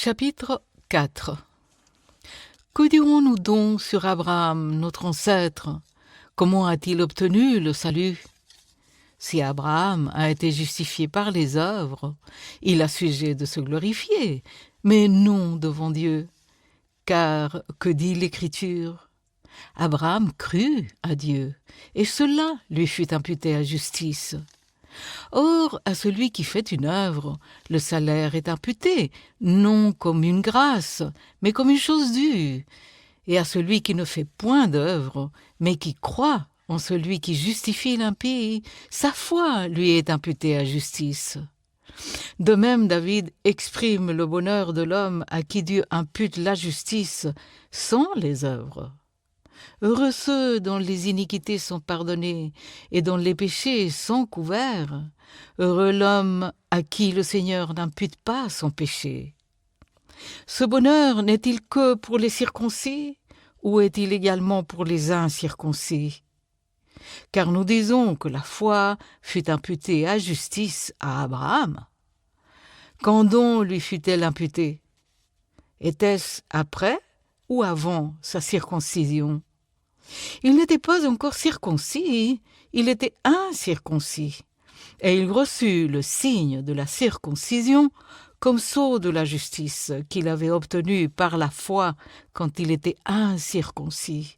Chapitre 4. Que dirons-nous donc sur Abraham, notre ancêtre? Comment a-t-il obtenu le salut? Si Abraham a été justifié par les œuvres, il a sujet de se glorifier, mais non devant Dieu. Car que dit l'Écriture? Abraham crut à Dieu, et cela lui fut imputé à justice. Or, à celui qui fait une œuvre, le salaire est imputé, non comme une grâce, mais comme une chose due. Et à celui qui ne fait point d'œuvre, mais qui croit en celui qui justifie l'impie, sa foi lui est imputée à justice. De même, David exprime le bonheur de l'homme à qui Dieu impute la justice sans les œuvres. Heureux ceux dont les iniquités sont pardonnées et dont les péchés sont couverts. Heureux l'homme à qui le Seigneur n'impute pas son péché. Ce bonheur n'est-il que pour les circoncis ou est-il également pour les incirconcis? Car nous disons que la foi fut imputée à justice à Abraham. Quand donc lui fut-elle imputée? Était-ce après ou avant sa circoncision? Il n'était pas encore circoncis, il était incirconcis, et il reçut le signe de la circoncision comme sceau de la justice qu'il avait obtenu par la foi quand il était incirconcis,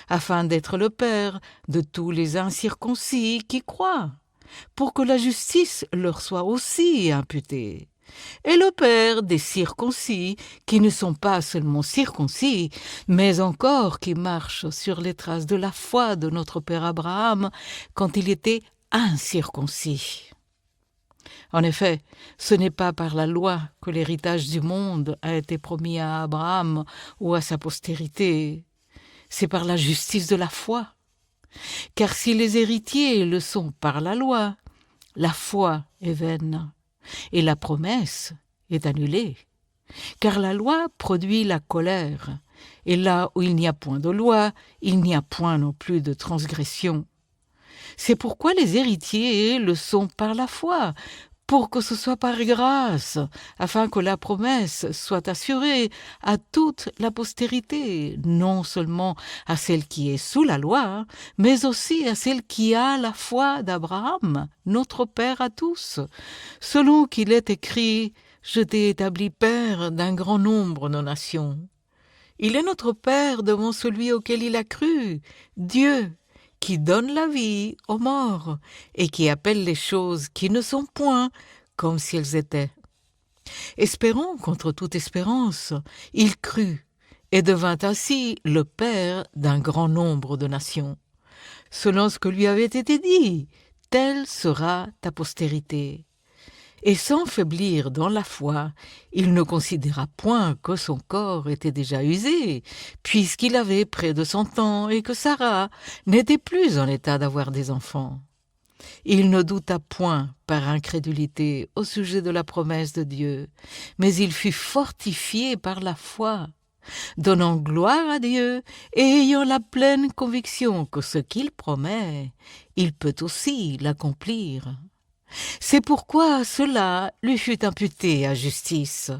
afin d'être le père de tous les incirconcis qui croient, pour que la justice leur soit aussi imputée. Et le père des circoncis, qui ne sont pas seulement circoncis, mais encore qui marchent sur les traces de la foi de notre père Abraham quand il était incirconcis. En effet, ce n'est pas par la loi que l'héritage du monde a été promis à Abraham ou à sa postérité, c'est par la justice de la foi. Car si les héritiers le sont par la loi, la foi est vaine. Et la promesse est annulée, car la loi produit la colère, et là où il n'y a point de loi, il n'y a point non plus de transgression. C'est pourquoi les héritiers le sont par la foi, pour que ce soit par grâce, afin que la promesse soit assurée à toute la postérité, non seulement à celle qui est sous la loi, mais aussi à celle qui a la foi d'Abraham, notre Père à tous, selon qu'il est écrit « Je t'ai établi Père d'un grand nombre de nations ». Il est notre Père devant celui auquel il a cru, Dieu, qui donne la vie aux morts et qui appelle les choses qui ne sont point comme si elles étaient. Espérant contre toute espérance, il crut et devint ainsi le père d'un grand nombre de nations. Selon ce que lui avait été dit, telle sera ta postérité. Et sans faiblir dans la foi, il ne considéra point que son corps était déjà usé, puisqu'il avait près de 100 ans et que Sarah n'était plus en état d'avoir des enfants. Il ne douta point par incrédulité au sujet de la promesse de Dieu, mais il fut fortifié par la foi, donnant gloire à Dieu et ayant la pleine conviction que ce qu'il promet, il peut aussi l'accomplir. C'est pourquoi cela lui fut imputé à justice.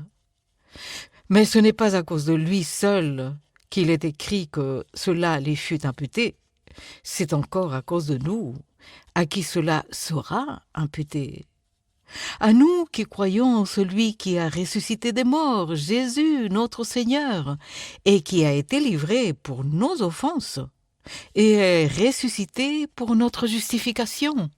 Mais ce n'est pas à cause de lui seul qu'il est écrit que cela lui fut imputé, c'est encore à cause de nous, à qui cela sera imputé. À nous qui croyons en celui qui a ressuscité des morts, Jésus notre Seigneur, et qui a été livré pour nos offenses, et est ressuscité pour notre justification.